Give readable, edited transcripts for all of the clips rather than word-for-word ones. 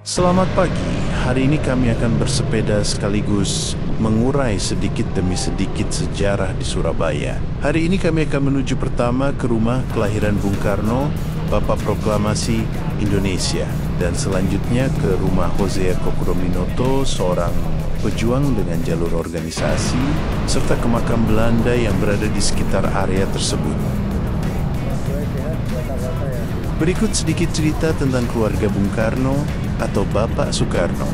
Selamat pagi, hari ini kami akan bersepeda sekaligus mengurai sedikit demi sedikit sejarah di Surabaya. Hari ini kami akan menuju pertama ke rumah kelahiran Bung Karno, Bapak Proklamasi Indonesia. Dan selanjutnya ke rumah Hosea Cokroaminoto, seorang pejuang dengan jalur organisasi, serta ke makam Belanda yang berada di sekitar area tersebut. Berikut sedikit cerita tentang keluarga Bung Karno atau Bapak Soekarno.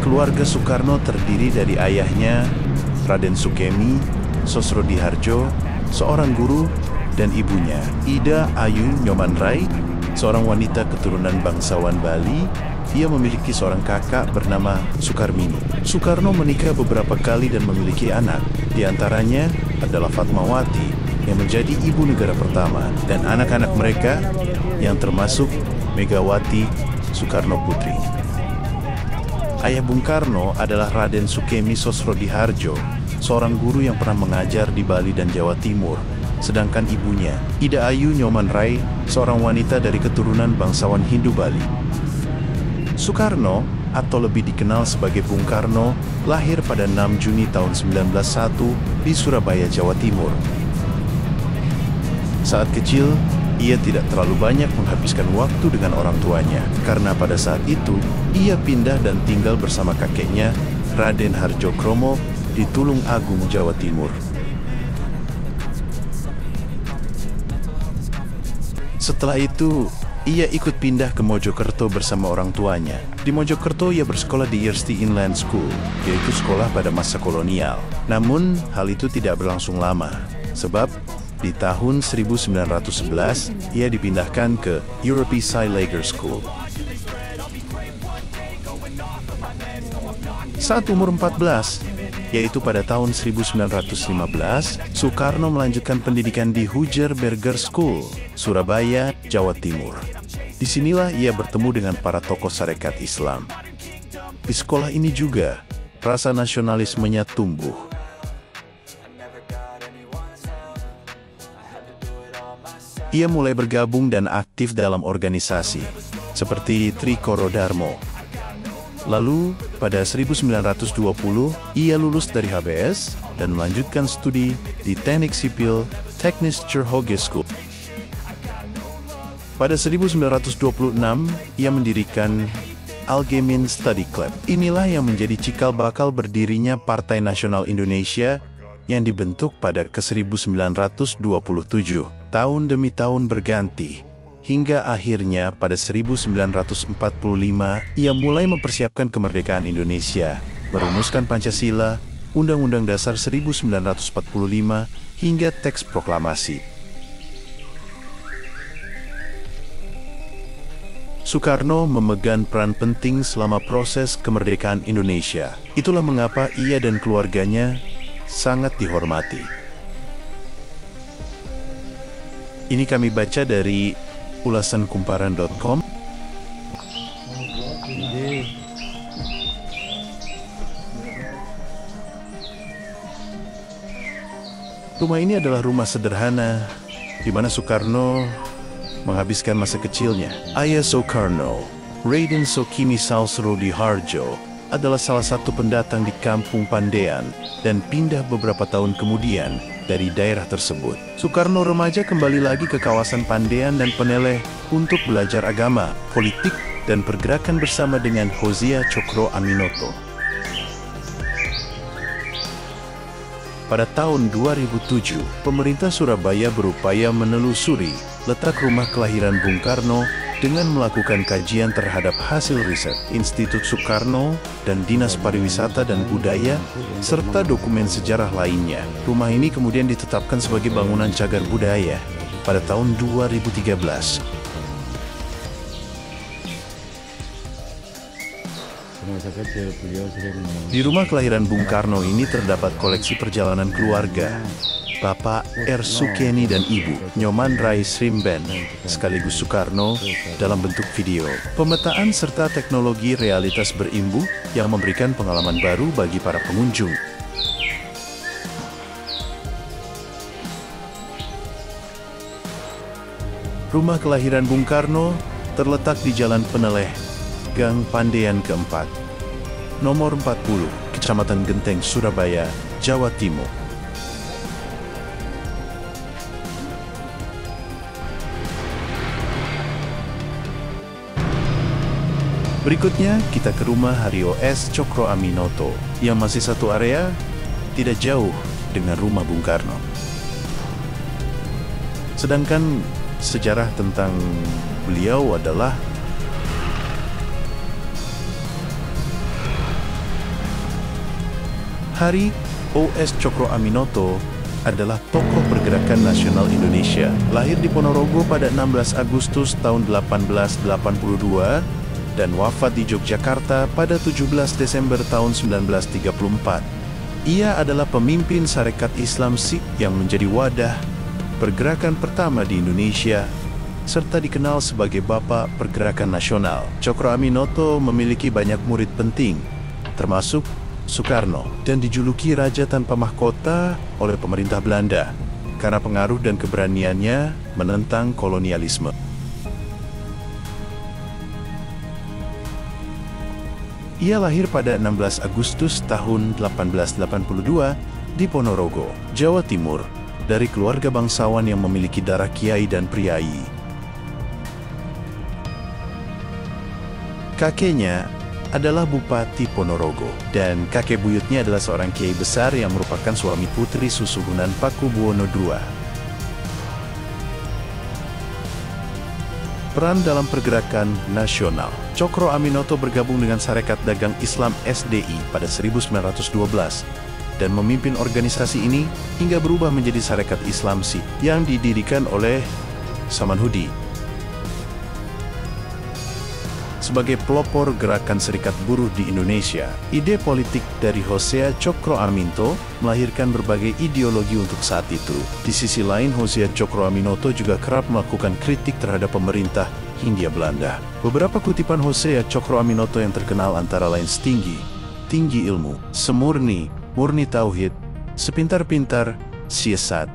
Keluarga Soekarno terdiri dari ayahnya, Raden Sukemi Sosrodihardjo, seorang guru, dan ibunya, Ida Ayu Nyomanrai, seorang wanita keturunan bangsawan Bali. Ia memiliki seorang kakak bernama Sukarmini. Soekarno menikah beberapa kali dan memiliki anak. Di antaranya adalah Fatmawati yang menjadi ibu negara pertama dan anak-anak mereka yang termasuk Megawati Soekarno Putri. Ayah Bung Karno adalah Raden Sukemi Sosrodihardjo, seorang guru yang pernah mengajar di Bali dan Jawa Timur. Sedangkan ibunya, Ida Ayu Nyomanrai, seorang wanita dari keturunan bangsawan Hindu Bali. Soekarno, atau lebih dikenal sebagai Bung Karno, lahir pada 6 Juni tahun 1901 di Surabaya, Jawa Timur. Saat kecil, ia tidak terlalu banyak menghabiskan waktu dengan orang tuanya, karena pada saat itu, ia pindah dan tinggal bersama kakeknya, Raden Harjokromo, di Tulung Agung, Jawa Timur. Setelah itu, ia ikut pindah ke Mojokerto bersama orang tuanya. Di Mojokerto, ia bersekolah di Yersti Inland School, yaitu sekolah pada masa kolonial. Namun, hal itu tidak berlangsung lama, sebab di tahun 1911, ia dipindahkan ke Europese Lager School. Saat umur 14, yaitu pada tahun 1915, Soekarno melanjutkan pendidikan di Huger Berger School, Surabaya, Jawa Timur. Disinilah ia bertemu dengan para tokoh Sarekat Islam. Di sekolah ini juga, rasa nasionalismenya tumbuh. Ia mulai bergabung dan aktif dalam organisasi, seperti Trikoro Darmo. Lalu, pada 1920, ia lulus dari HBS dan melanjutkan studi di Teknik Sipil Teknische Hogeschool. Pada 1926, ia mendirikan Algemin Study Club. Inilah yang menjadi cikal bakal berdirinya Partai Nasional Indonesia yang dibentuk pada ke-1927. Tahun demi tahun berganti, hingga akhirnya pada 1945, ia mulai mempersiapkan kemerdekaan Indonesia, merumuskan Pancasila, Undang-Undang Dasar 1945, hingga teks proklamasi. Soekarno memegang peran penting selama proses kemerdekaan Indonesia. Itulah mengapa ia dan keluarganya sangat dihormati. Ini kami baca dari ulasankumparan.com. Rumah ini adalah rumah sederhana di mana Soekarno menghabiskan masa kecilnya. Ayah Soekarno, Raden Sukemi Sosrodihardjo, adalah salah satu pendatang di Kampung Pandean dan pindah beberapa tahun kemudian dari daerah tersebut. Soekarno remaja kembali lagi ke kawasan Pandean dan Peneleh untuk belajar agama, politik, dan pergerakan bersama dengan Hosea Cokroaminoto. Pada tahun 2007, pemerintah Surabaya berupaya menelusuri letak rumah kelahiran Bung Karno dengan melakukan kajian terhadap hasil riset Institut Soekarno dan Dinas Pariwisata dan Budaya, serta dokumen sejarah lainnya. Rumah ini kemudian ditetapkan sebagai bangunan cagar budaya pada tahun 2013. Di rumah kelahiran Bung Karno ini terdapat koleksi perjalanan keluarga, Bapak R. Sukeni dan Ibu Nyomanrai Srimben, sekaligus Soekarno, dalam bentuk video. Pemetaan serta teknologi realitas berimbuh yang memberikan pengalaman baru bagi para pengunjung. Rumah kelahiran Bung Karno terletak di Jalan Peneleh, Gang Pandean keempat, nomor 40, Kecamatan Genteng, Surabaya, Jawa Timur. Berikutnya, kita ke rumah Haryo S. Cokroaminoto, yang masih satu area, tidak jauh dengan rumah Bung Karno. Sedangkan sejarah tentang beliau adalah Hari O.S. Cokroaminoto adalah tokoh pergerakan nasional Indonesia. Lahir di Ponorogo pada 16 Agustus tahun 1882 dan wafat di Yogyakarta pada 17 Desember tahun 1934. Ia adalah pemimpin Sarekat Islam Sikh yang menjadi wadah pergerakan pertama di Indonesia, serta dikenal sebagai Bapak Pergerakan Nasional. Cokroaminoto memiliki banyak murid penting, termasuk Soekarno, dan dijuluki Raja Tanpa Mahkota oleh pemerintah Belanda karena pengaruh dan keberaniannya menentang kolonialisme. Ia lahir pada 16 Agustus tahun 1882 di Ponorogo, Jawa Timur, dari keluarga bangsawan yang memiliki darah kiai dan priai. Kakeknya adalah Bupati Ponorogo, dan kakek buyutnya adalah seorang kiai besar yang merupakan suami putri Susuhunan Pakubuwono II. Peran dalam pergerakan nasional. Cokroaminoto bergabung dengan Sarekat Dagang Islam SDI pada 1912 dan memimpin organisasi ini hingga berubah menjadi Sarekat Islam Sikh yang didirikan oleh Samanhudi. Sebagai pelopor gerakan serikat buruh di Indonesia, ide politik dari Hosea Cokroaminoto melahirkan berbagai ideologi untuk saat itu. Di sisi lain, Hosea Cokroaminoto juga kerap melakukan kritik terhadap pemerintah Hindia Belanda. Beberapa kutipan Hosea Cokroaminoto yang terkenal antara lain setinggi, tinggi ilmu, semurni, murni tauhid, sepintar-pintar, siasat.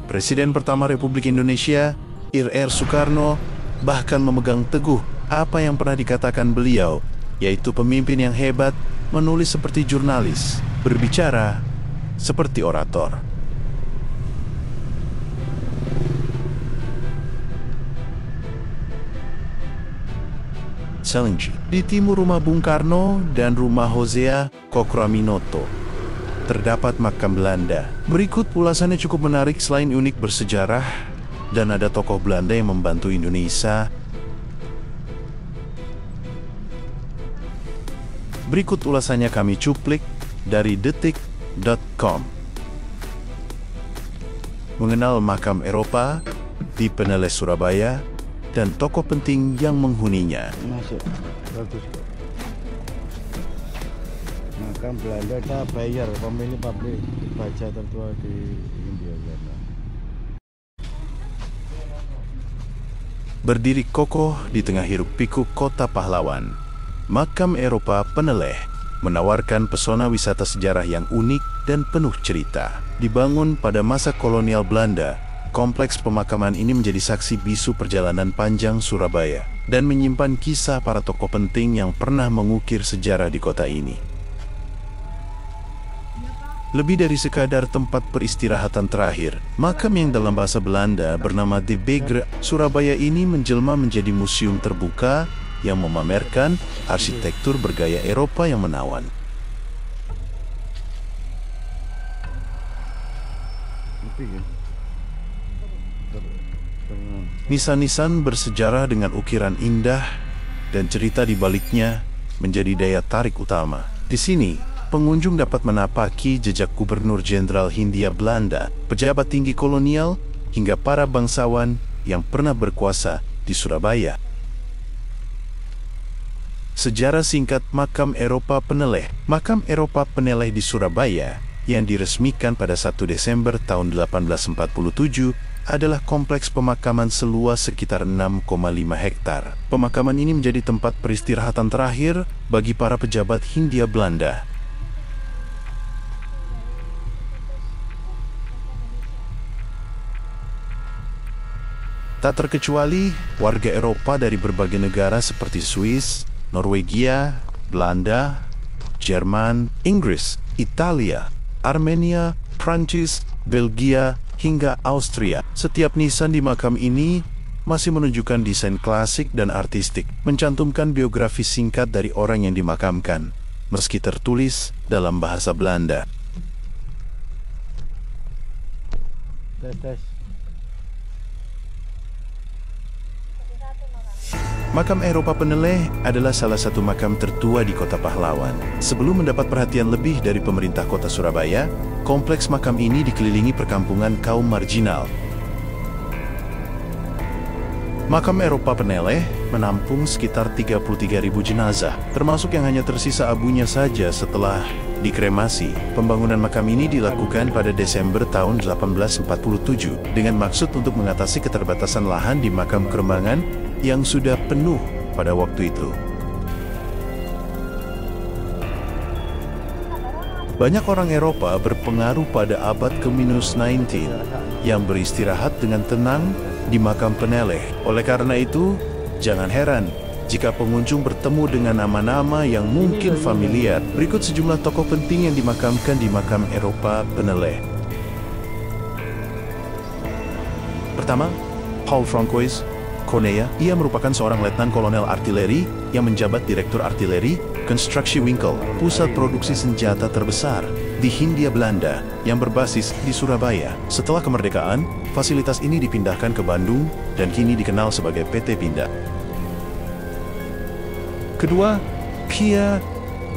Presiden pertama Republik Indonesia, Ir.R. Soekarno, bahkan memegang teguh apa yang pernah dikatakan beliau, yaitu pemimpin yang hebat, menulis seperti jurnalis, berbicara seperti orator. Di timur rumah Bung Karno dan rumah Hosea Cokroaminoto terdapat makam Belanda. Berikut ulasannya cukup menarik. Selain unik bersejarah dan ada tokoh Belanda yang membantu Indonesia, berikut ulasannya kami cuplik dari detik.com. Mengenal makam Eropa di Peneleh, Surabaya, dan tokoh penting yang menghuninya. Masuk, bagus kok. Makam Belanda, kita bayar pemilik pabrik baja tertua di Hindia Belanda. Berdiri kokoh di tengah hiruk pikuk kota pahlawan, makam Eropa Peneleh menawarkan pesona wisata sejarah yang unik dan penuh cerita. Dibangun pada masa kolonial Belanda, kompleks pemakaman ini menjadi saksi bisu perjalanan panjang Surabaya dan menyimpan kisah para tokoh penting yang pernah mengukir sejarah di kota ini. Lebih dari sekadar tempat peristirahatan terakhir, makam yang dalam bahasa Belanda bernama De Begre Surabaya ini menjelma menjadi museum terbuka yang memamerkan arsitektur bergaya Eropa yang menawan. Nisan-nisan bersejarah dengan ukiran indah dan cerita di baliknya menjadi daya tarik utama. Di sini, pengunjung dapat menapaki jejak Gubernur Jenderal Hindia Belanda, pejabat tinggi kolonial, hingga para bangsawan yang pernah berkuasa di Surabaya. Sejarah singkat Makam Eropa Peneleh. Makam Eropa Peneleh di Surabaya yang diresmikan pada 1 Desember tahun 1847 adalah kompleks pemakaman seluas sekitar 6,5 hektar. Pemakaman ini menjadi tempat peristirahatan terakhir bagi para pejabat Hindia Belanda. Tak terkecuali warga Eropa dari berbagai negara seperti Swiss, Norwegia, Belanda, Jerman, Inggris, Italia, Armenia, Prancis, Belgia, hingga Austria. Setiap nisan di makam ini masih menunjukkan desain klasik dan artistik, mencantumkan biografi singkat dari orang yang dimakamkan, meski tertulis dalam bahasa Belanda. Tes. Makam Eropa Peneleh adalah salah satu makam tertua di Kota Pahlawan. Sebelum mendapat perhatian lebih dari pemerintah Kota Surabaya, kompleks makam ini dikelilingi perkampungan kaum marginal. Makam Eropa Peneleh menampung sekitar 33.000 jenazah, termasuk yang hanya tersisa abunya saja setelah dikremasi. Pembangunan makam ini dilakukan pada Desember tahun 1847 dengan maksud untuk mengatasi keterbatasan lahan di makam Kerembangan yang sudah penuh pada waktu itu. Banyak orang Eropa berpengaruh pada abad ke-19 yang beristirahat dengan tenang di makam Peneleh. Oleh karena itu, jangan heran jika pengunjung bertemu dengan nama-nama yang mungkin familiar. Berikut sejumlah tokoh penting yang dimakamkan di makam Eropa Peneleh. Pertama, Paul Francois Corneille. Ia merupakan seorang letnan kolonel artileri yang menjabat Direktur Artileri Constructiewinkel, pusat produksi senjata terbesar di Hindia Belanda yang berbasis di Surabaya. Setelah kemerdekaan, fasilitas ini dipindahkan ke Bandung dan kini dikenal sebagai PT Pindad. Kedua, Pierre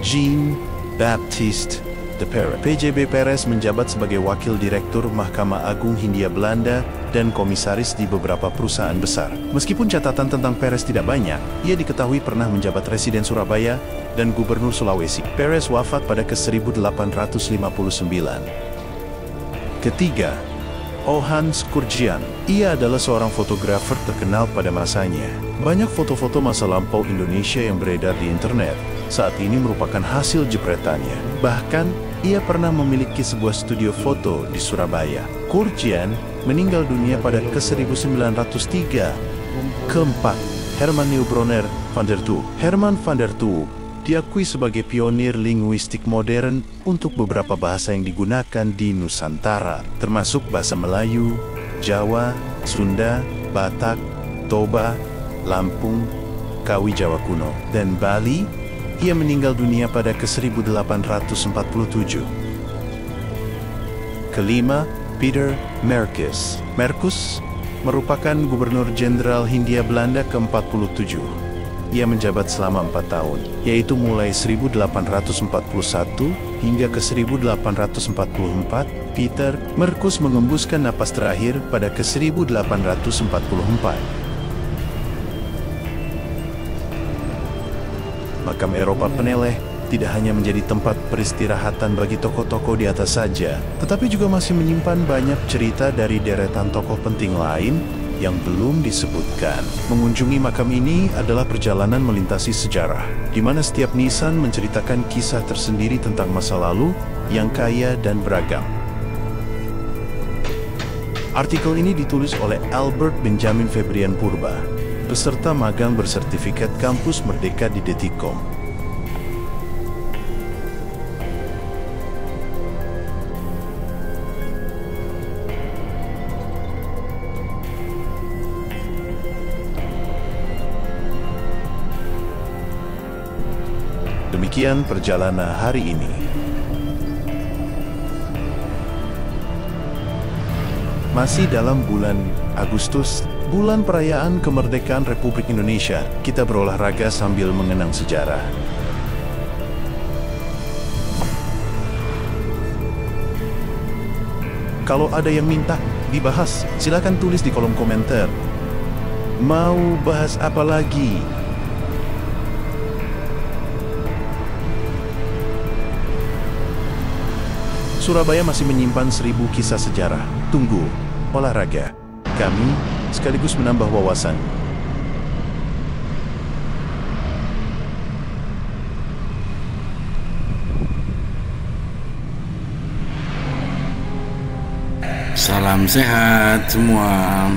Jean Baptiste de Perez. PJB Perez menjabat sebagai Wakil Direktur Mahkamah Agung Hindia Belanda dan komisaris di beberapa perusahaan besar. Meskipun catatan tentang Perez tidak banyak, ia diketahui pernah menjabat Residen Surabaya dan Gubernur Sulawesi. Perez wafat pada ke-1859. Ketiga, Hans Kurjian. Ia adalah seorang fotografer terkenal pada masanya. Banyak foto-foto masa lampau Indonesia yang beredar di internet saat ini merupakan hasil jepretannya. Bahkan, ia pernah memiliki sebuah studio foto di Surabaya. Kurjian meninggal dunia pada ke-1903. Keempat, Herman Neubronner van der Toe. Herman van der Toe diakui sebagai pionir linguistik modern untuk beberapa bahasa yang digunakan di Nusantara, termasuk bahasa Melayu, Jawa, Sunda, Batak, Toba, Lampung, Kawi Jawa kuno, dan Bali. Ia meninggal dunia pada ke-1847. Kelima, Peter Merkus. Merkus merupakan Gubernur Jenderal Hindia Belanda ke-47. Ia menjabat selama 4 tahun, yaitu mulai 1841 hingga ke 1844. Peter Merkus mengembuskan napas terakhir pada ke-1844. Makam Eropa Peneleh tidak hanya menjadi tempat peristirahatan bagi tokoh-tokoh di atas saja, tetapi juga masih menyimpan banyak cerita dari deretan tokoh penting lain yang belum disebutkan. Mengunjungi makam ini adalah perjalanan melintasi sejarah, di mana setiap nisan menceritakan kisah tersendiri tentang masa lalu yang kaya dan beragam. Artikel ini ditulis oleh Albert Benjamin Febrian Purba, peserta magang bersertifikat Kampus Merdeka di Detikom. Demikian perjalanan hari ini. Masih dalam bulan Agustus, bulan perayaan kemerdekaan Republik Indonesia, kita berolahraga sambil mengenang sejarah. Kalau ada yang minta dibahas, silakan tulis di kolom komentar. Mau bahas apa lagi? Surabaya masih menyimpan 1000 kisah sejarah. Tunggu, olahraga. Kami sekaligus menambah wawasan. Salam sehat semua.